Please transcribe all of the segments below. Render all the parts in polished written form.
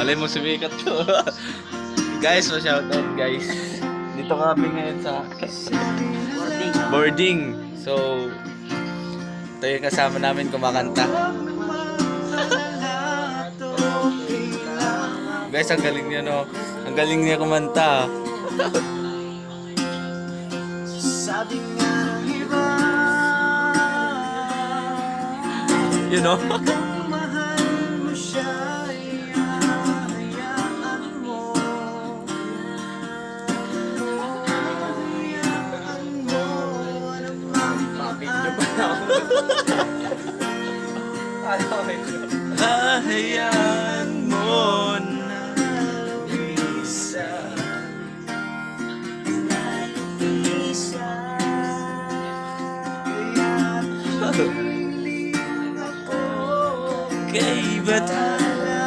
Malay mo sumikat to. Guys, so shoutout guys. Dito kami ngayon sa boarding. So, ito yung kasama namin kumakanta. Guys, ang galing niya, no? Ang galing niya kumanta. Sabi nga ng iba, You know? kung mahal mo siya, hayaan mo. Hayaan mo, anumang Hahayaan mo na lumisan. kay Batala.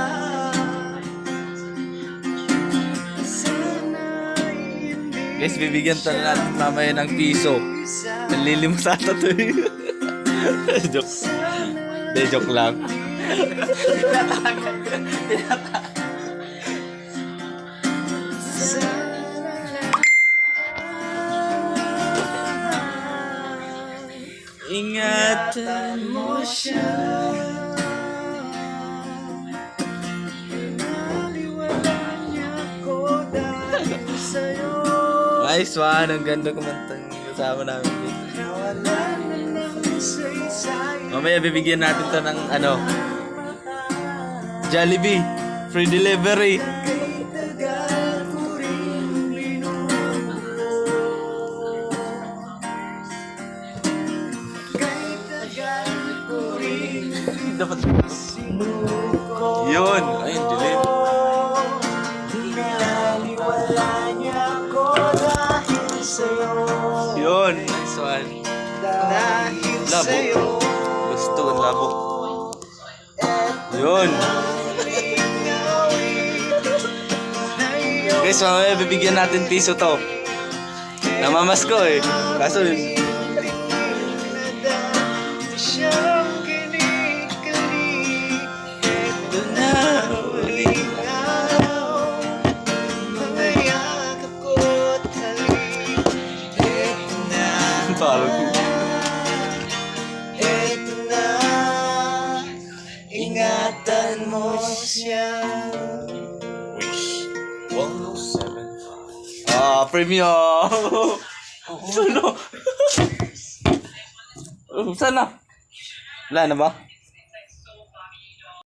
Guys, bibigyan tayo natin mamaya ng piso. Nalilimos ata to eh. Joke. De, joke lang. Ingatan mo siya. Nice one, ang ganda kumantang kasama namin dito. Mamaya bibigyan natin to ng ano, Jollibee, free delivery. Dapat yun, ayun, dilim. Yun, nice one. Labo. Gusto, ang labo. Yun. Guys, mamaya bibigyan natin piso to. Namamas ko eh. Kaso yun. Parang eto na, ingatan mo siya. Wish 107. Premium. Sana. Sana. Wala na ba?